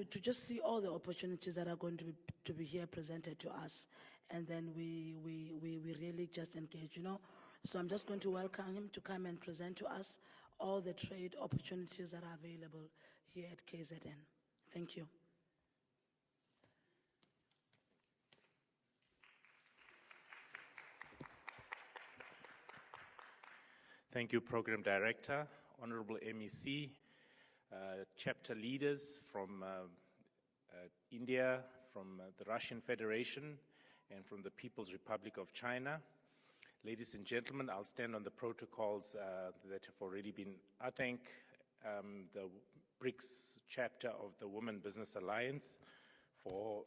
to just see all the opportunities that are going to be here presented to us, and then we really just engage, you know. So I'm just going to welcome him to come and present to us all the trade opportunities that are available here at KZN. Thank you. Thank you, Program Director, Honorable MEC, chapter leaders from India, from the Russian Federation, and from the People's Republic of China. Ladies and gentlemen, I'll stand on the protocols that have already been. I thank the BRICS chapter of the Women Business Alliance for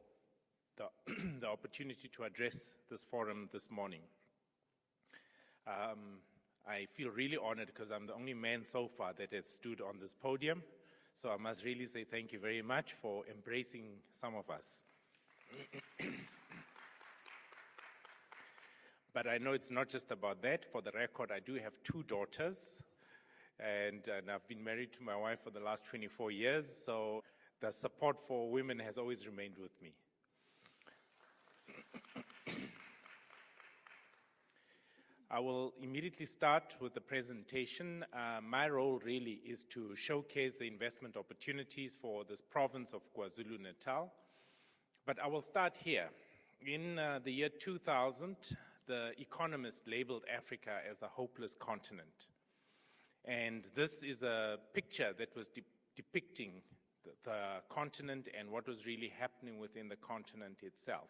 the opportunity to address this forum this morning. I feel really honored because I'm the only man so far that has stood on this podium. So I must really say thank you very much for embracing some of us. But I know it's not just about that. For the record, I do have 2 daughters, and I've been married to my wife for the last 24 years, so the support for women has always remained with me. I will immediately start with the presentation. My role really is to showcase the investment opportunities for this province of KwaZulu-Natal. But I will start here. In the year 2000, The Economist labeled Africa as the hopeless continent. And this is a picture that was depicting the continent and what was really happening within the continent itself.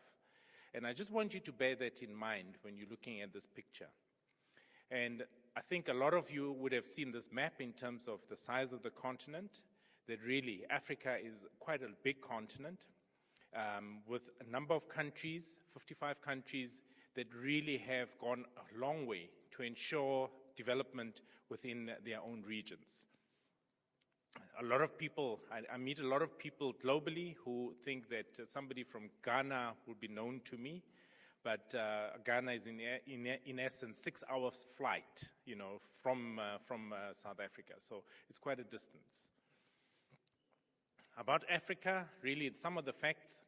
And I just want you to bear that in mind when you're looking at this picture. And I think a lot of you would have seen this map in terms of the size of the continent, that really Africa is quite a big continent with a number of countries, 55 countries, that really have gone a long way to ensure development within their own regions. A lot of people, I meet a lot of people globally who think that somebody from Ghana would be known to me. But Ghana is in essence 6 hours flight, you know, from South Africa. So it's quite a distance. About Africa, really, some of the facts: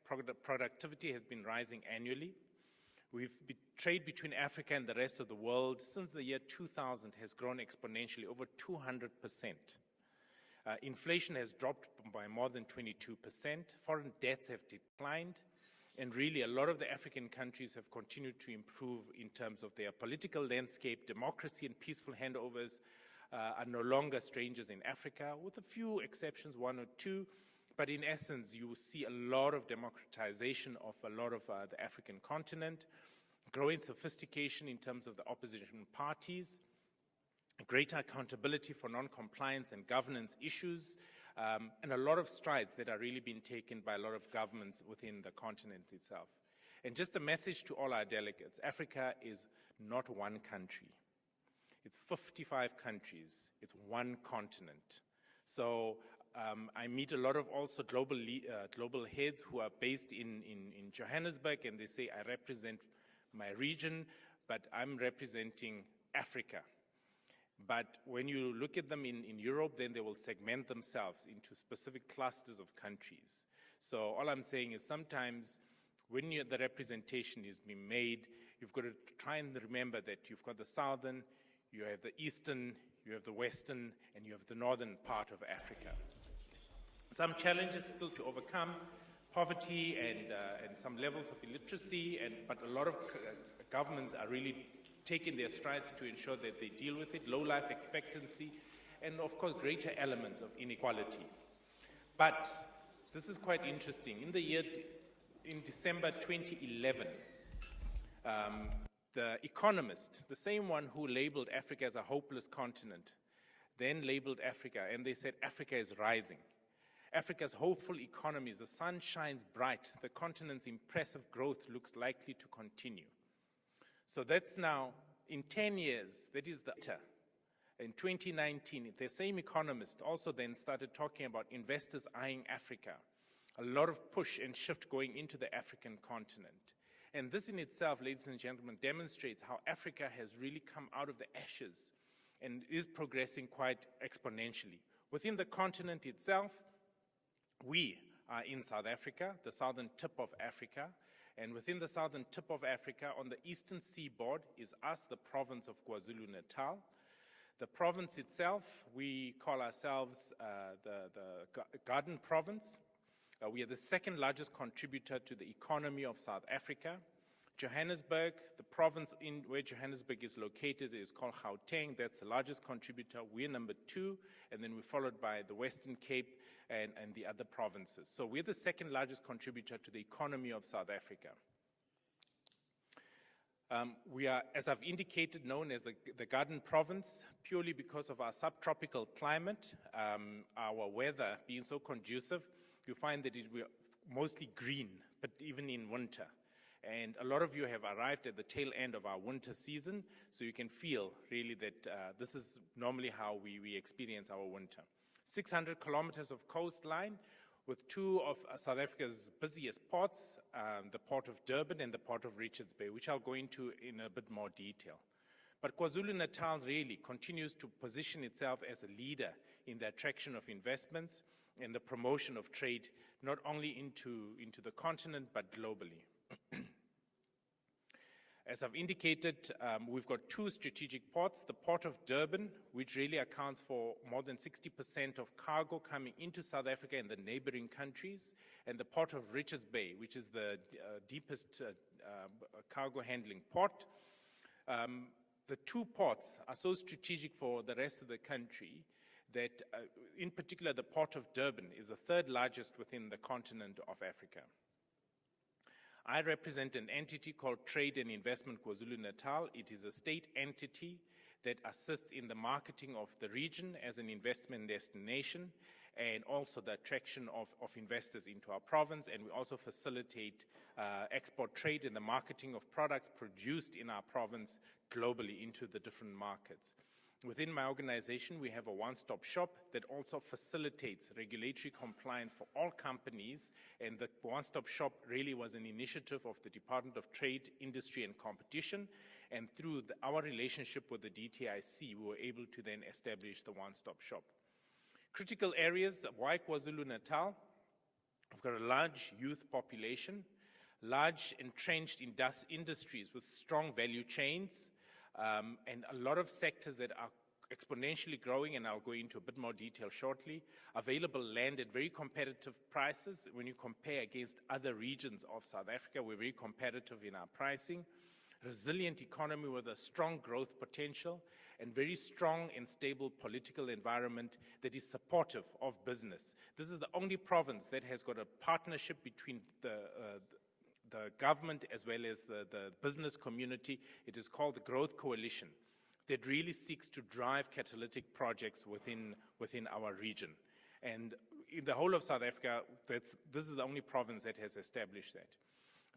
productivity has been rising annually. Trade between Africa and the rest of the world since the year 2000 has grown exponentially, over 200%. Inflation has dropped by more than 22%. Foreign debts have declined. And really, a lot of the African countries have continued to improve in terms of their political landscape. Democracy and peaceful handovers are no longer strangers in Africa, with a few exceptions, 1 or 2. But in essence, you see a lot of democratization of a lot of the African continent, growing sophistication in terms of the opposition parties, greater accountability for non-compliance and governance issues, and a lot of strides that are really being taken by a lot of governments within the continent itself. And just a message to all our delegates: Africa is not one country. It's 55 countries. It's one continent. So I meet a lot of also global heads who are based in Johannesburg, and they say, I represent my region, but I'm representing Africa. But when you look at them in Europe, then they will segment themselves into specific clusters of countries. So all I'm saying is sometimes when the representation is being made, you've got to try and remember that you've got the southern, you have the eastern, you have the western, and you have the northern part of Africa. Some challenges still to overcome: poverty and some levels of illiteracy, but a lot of governments are really taking their strides to ensure that they deal with it, low life expectancy, and of course greater elements of inequality. But this is quite interesting. In December 2011, the Economist, the same one who labeled Africa as a hopeless continent, then labeled Africa, and they said Africa is rising. Africa's hopeful economies, the sun shines bright, the continent's impressive growth looks likely to continue. So that's now, in 10 years, that is the data. In 2019, the same Economist also then started talking about investors eyeing Africa. A lot of push and shift going into the African continent. And this in itself, ladies and gentlemen, demonstrates how Africa has really come out of the ashes and is progressing quite exponentially. Within the continent itself, we are in South Africa, the southern tip of Africa. And within the southern tip of Africa, on the eastern seaboard, is us, the province of KwaZulu-Natal. The province itself, we call ourselves the Garden Province. We are the second largest contributor to the economy of South Africa. Johannesburg, the province in where Johannesburg is located, is called Gauteng. That's the largest contributor. We're number 2, and then we're followed by the Western Cape and the other provinces. So we're the second largest contributor to the economy of South Africa. We are, as I've indicated, known as the Garden Province purely because of our subtropical climate, our weather being so conducive. You find that we're mostly green, but even in winter. And a lot of you have arrived at the tail end of our winter season, so you can feel really that this is normally how we experience our winter. 600 kilometers of coastline with 2 of South Africa's busiest ports, the port of Durban and the port of Richards Bay, which I'll go into in a bit more detail. But KwaZulu-Natal really continues to position itself as a leader in the attraction of investments and the promotion of trade, not only into the continent, but globally. As I've indicated, we've got 2 strategic ports, the port of Durban, which really accounts for more than 60% of cargo coming into South Africa and the neighboring countries, and the port of Richards Bay, which is the deepest cargo handling port. The 2 ports are so strategic for the rest of the country that, in particular, the port of Durban is the 3rd largest within the continent of Africa. I represent an entity called Trade and Investment KwaZulu-Natal. It is a state entity that assists in the marketing of the region as an investment destination and also the attraction of investors into our province. And we also facilitate export trade and the marketing of products produced in our province globally into the different markets. Within my organization, we have a one-stop shop that also facilitates regulatory compliance for all companies, and the one-stop shop really was an initiative of the Department of Trade, Industry and Competition, and through our relationship with the DTIC, we were able to then establish the one-stop shop. Critical areas, why KwaZulu-Natal? We've got a large youth population, large entrenched industries with strong value chains, and a lot of sectors that are exponentially growing, and I'll go into a bit more detail shortly. Available land at very competitive prices. When you compare against other regions of South Africa, we're very competitive in our pricing. Resilient economy with a strong growth potential, and very strong and stable political environment that is supportive of business. This is the only province that has got a partnership between the government as well as the business community. It is called the Growth Coalition, that really seeks to drive catalytic projects within our region. And in the whole of South Africa, this is the only province that has established that.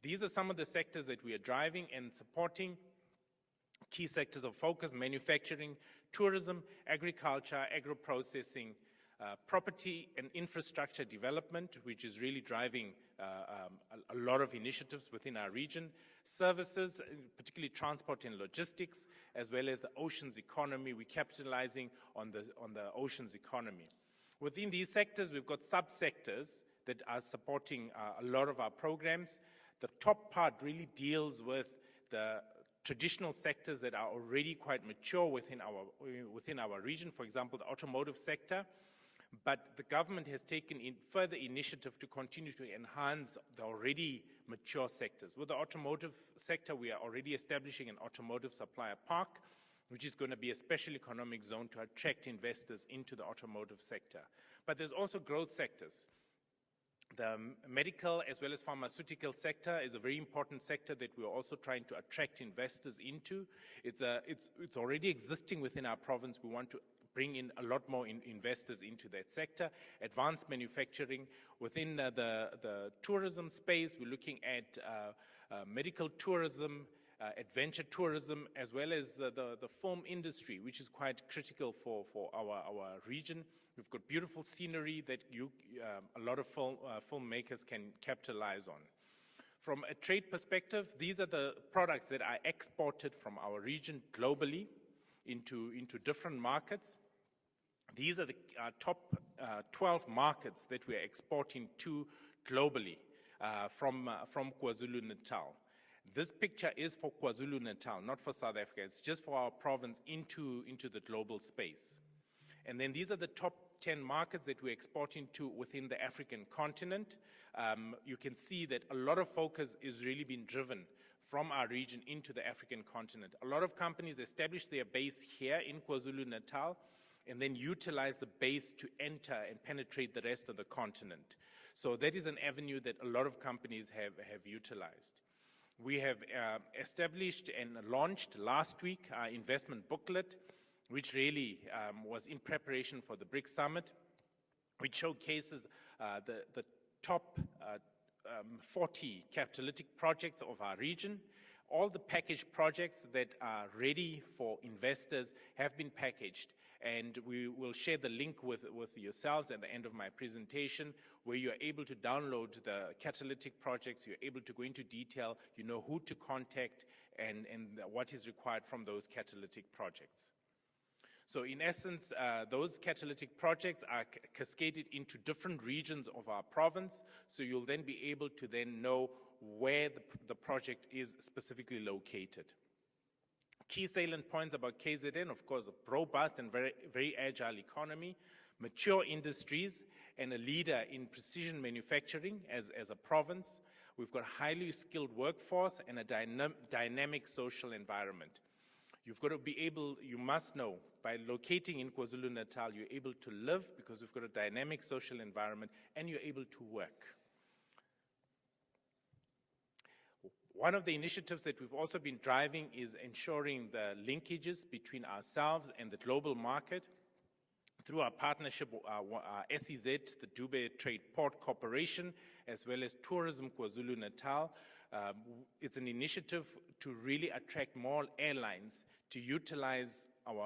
These are some of the sectors that we are driving and supporting. Key sectors of focus: manufacturing, tourism, agriculture, agro-processing, property and infrastructure development, which is really driving a lot of initiatives within our region, services, particularly transport and logistics, as well as the oceans economy. We're capitalizing on the oceans economy. Within these sectors, we've got subsectors that are supporting a lot of our programs. The top part really deals with the traditional sectors that are already quite mature within our region, for example, the automotive sector. But the government has taken further initiative to continue to enhance the already mature sectors. With the automotive sector, we are already establishing an automotive supplier park, which is going to be a special economic zone to attract investors into the automotive sector. But there's also growth sectors. The medical as well as pharmaceutical sector is a very important sector that we're also trying to attract investors into. It's already existing within our province. We want to bring in a lot more investors into that sector. Advanced manufacturing. Within the tourism space, we're looking at medical tourism, adventure tourism, as well as the film industry, which is quite critical for our region. We've got beautiful scenery that a lot of filmmakers can capitalize on. From a trade perspective, these are the products that are exported from our region globally into different markets. These are the top 12 markets that we are exporting to globally from KwaZulu-Natal. This picture is for KwaZulu-Natal, not for South Africa. It's just for our province into the global space. And then these are the top 10 markets that we're exporting to within the African continent. You can see that a lot of focus is really being driven from our region into the African continent. A lot of companies establish their base here in KwaZulu-Natal and then utilize the base to enter and penetrate the rest of the continent. So that is an avenue that a lot of companies have utilized. We have established and launched last week our investment booklet, which really was in preparation for the BRICS Summit, which showcases the top 40 catalytic projects of our region. All the packaged projects that are ready for investors have been packaged, and we will share the link with yourselves at the end of my presentation, where you're able to download the catalytic projects, you're able to go into detail, you know who to contact, and what is required from those catalytic projects. So in essence, those catalytic projects are cascaded into different regions of our province, so you'll then be able to then know where the project is specifically located. Key salient points about KZN, of course, a robust and very agile economy, mature industries, and a leader in precision manufacturing as a province. We've got a highly skilled workforce and a dynamic social environment. You've got to be able, you must know, by locating in KwaZulu-Natal, you're able to live because we've got a dynamic social environment and you're able to work. One of the initiatives that we've also been driving is ensuring the linkages between ourselves and the global market through our partnership, our SEZ, the Dube Trade Port Corporation, as well as Tourism KwaZulu-Natal. It's an initiative to really attract more airlines to utilize our